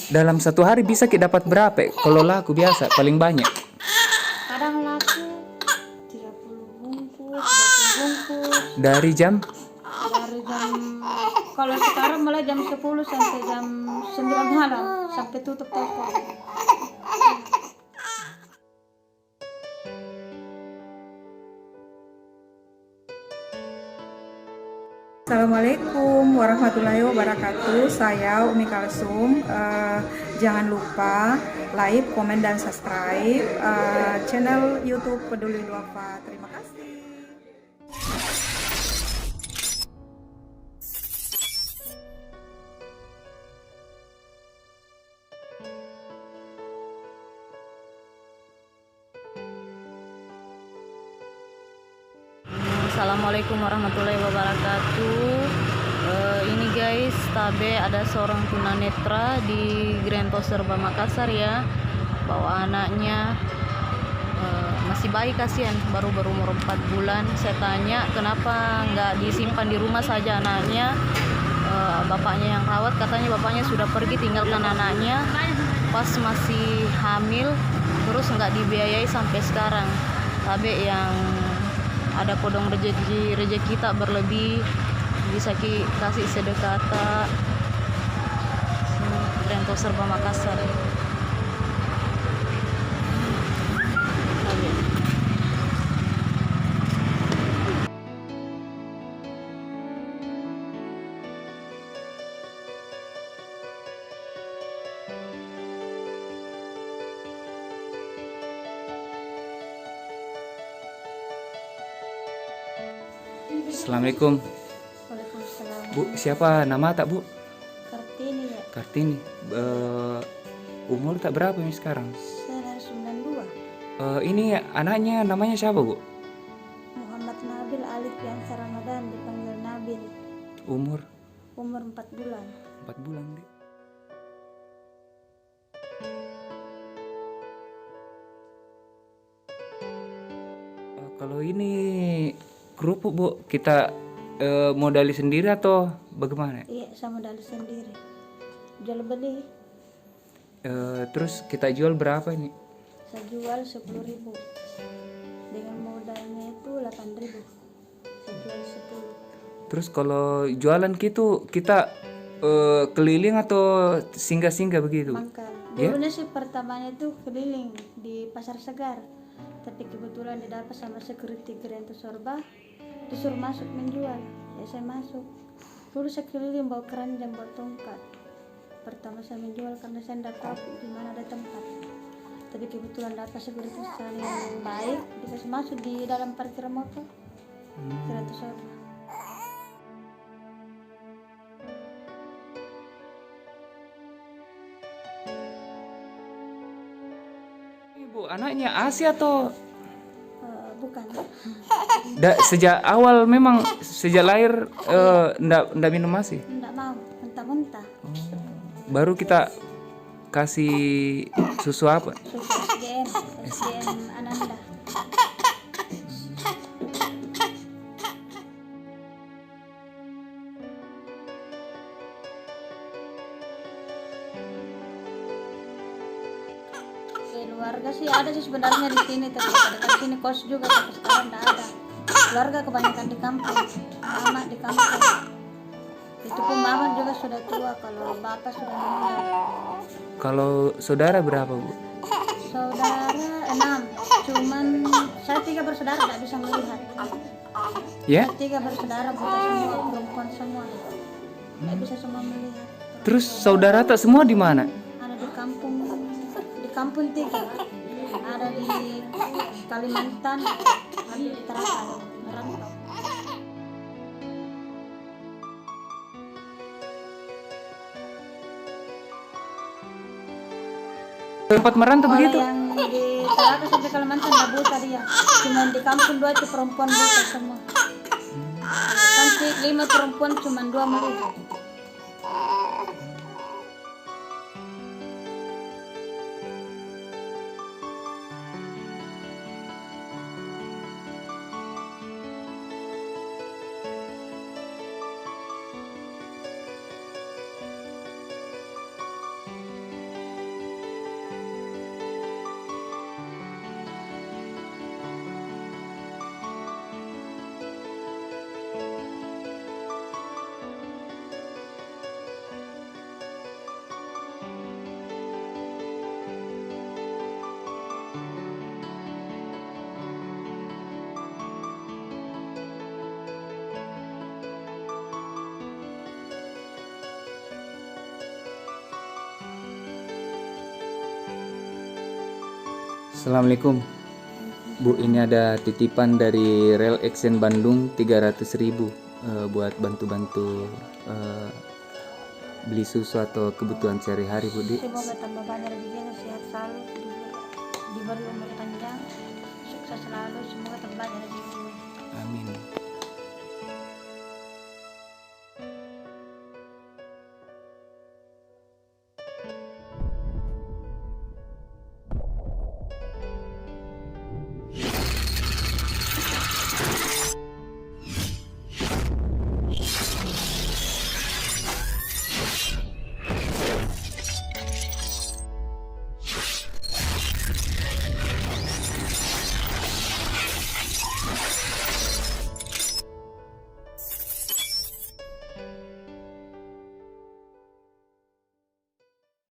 Dalam satu hari bisa kita dapat berapa? Kalau laku biasa paling banyak. Kadang laku 30 bungkus, 20 bungkus. Dari jam Dari jam, kalau sekarang mulai jam 10 sampai jam 9 malam sampai tutup toko. Assalamualaikum warahmatullahi wabarakatuh. Saya Umi Kalsum. Jangan lupa like, komen, dan subscribe channel YouTube Peduli Duafa. Terima kasih. Assalamualaikum warahmatullahi wabarakatuh. Ini guys, Tabe ada seorang tunanetra di Grand Serba Makassar ya, bawa anaknya. Masih bayi, kasihan, baru berumur 4 bulan. Saya tanya kenapa nggak disimpan di rumah saja anaknya. Bapaknya yang rawat, katanya bapaknya sudah pergi tinggalkan anaknya pas masih hamil, terus nggak dibiayai sampai sekarang. Tabe yang ada kodong rezeki tak berlebih, bisa kasih sedekah tak. Rento Serba Makassar. Assalamualaikum. Waalaikumsalam. Bu, siapa nama tak Bu? Kartini ya. Kartini. Umur tak berapa nih sekarang? Saya dari 92. Ini anaknya namanya siapa Bu? Muhammad Nabil Alif Yansa Ramadan, dipanggil Nabil. Umur Umur 4 bulan. 4 bulan deh. Kalau ini kerupuk Bu, kita modali sendiri atau bagaimana? Iya, sama dari sendiri. Jual beli. Terus kita jual berapa ini? Saya jual 10.000. Dengan modalnya itu 8.000. Saya jual 10. Terus kalau jualan gitu kita keliling atau singgah-singgah begitu? Mangkal. Ya? Dulunya sih pertamanya itu keliling di Pasar Segar. Tapi kebetulan didapat sama security Grand Sorba, disuruh masuk menjual. Ya saya masuk. Dulu saya keliling bawa keranjang, bawa tongkat. Pertama saya menjual karena saya tidak tahu di mana ada tempat. Tapi kebetulan dapat security sana yang baik, dikasih masuk di dalam parkiran motor. Grand Sorba. Ibu, anaknya ASI atau Bukan. sejak awal memang sejak lahir ndak minum ASI? Tidak mau, mentah-mentah. Baru kita kasih susu apa? Susu SGM Ananda. Keluarga sih ada sih sebenarnya di sini, tapi dekat sini kos juga, tapi sekarang tidak ada. Keluarga kebanyakan di kampung, mama di kampung. Itu pun mama juga sudah tua, kalau bapak sudah meninggal. Kalau saudara berapa Bu? Saudara 6, cuman saya 3 bersaudara tidak bisa melihat. Ya? 3 bersaudara buta semua, perempuan semua, tidak bisa semua melihat. Terus saudara tak semua di mana? Ada di kampung 3, ada di Kalimantan, ada di Tarakan, merantau. Tempat merantau Kalau begitu? yang di Tarakan sampai Kalimantan nggak buta dia, cuma di kampung 2 itu perempuan buta semua. Nanti 5 perempuan cuma 2 melihat. Assalamualaikum. Bu, ini ada titipan dari Rel Action Bandung 300.000 buat bantu-bantu beli susu atau kebutuhan sehari-hari, Bu Di. Semoga tambah banyak rezekinya, sehat selalu, diberi umur panjang, sukses selalu, semoga tambah banyak rezekinya. Amin.